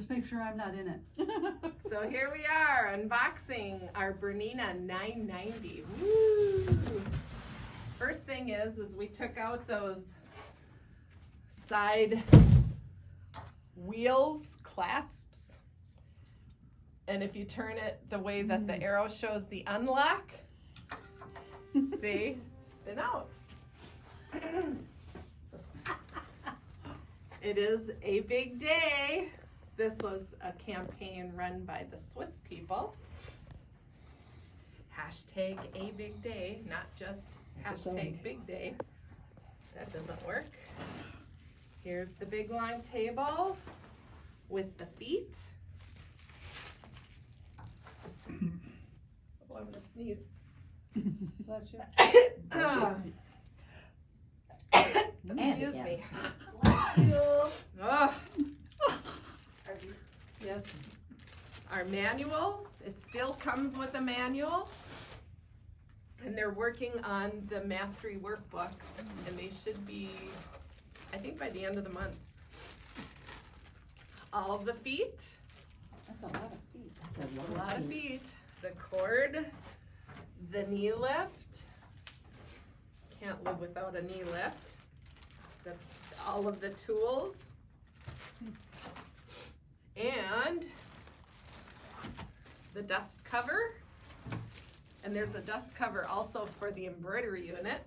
Just make sure I'm not in it. So here we are, unboxing our Bernina 990. Woo! First thing is we took out those side wheels clasps. And if you turn it the way that the arrow shows the unlock, they spin out. It is a big day. This was a campaign run by the Swiss people. Hashtag a big day, not just hashtag big day. That doesn't work. Here's the big long table with the feet. Oh, I'm gonna sneeze. Bless you. Excuse me. Bless you. Oh. Yes. Our manual, it still comes with a manual. And they're working on the mastery workbooks, and they should be, I think, by the end of the month. All of the feet. That's a lot of feet. That's A lot of feet. The cord, the knee lift. Can't live without a knee lift. All of the tools. And the dust cover. And there's a dust cover also for the embroidery unit.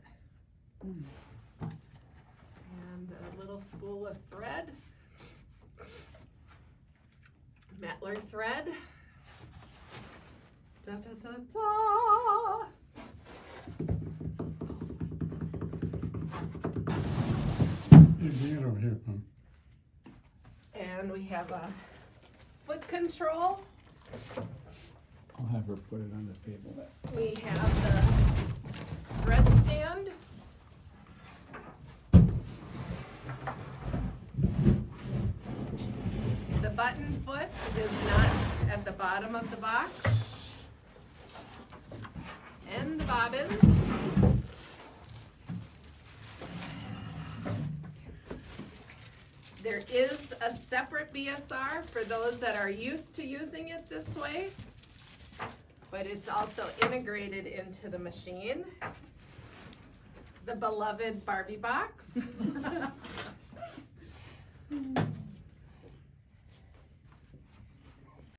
And a little spool of thread. Mettler thread. Da da da da. Bring it over here, Pam. And we have a foot control. I'll have her put it on the table. We have the thread stand. The button foot is not at the bottom of the box. And the bobbin. There is a separate BSR for those that are used to using it this way, but it's also integrated into the machine. The beloved Barbie box.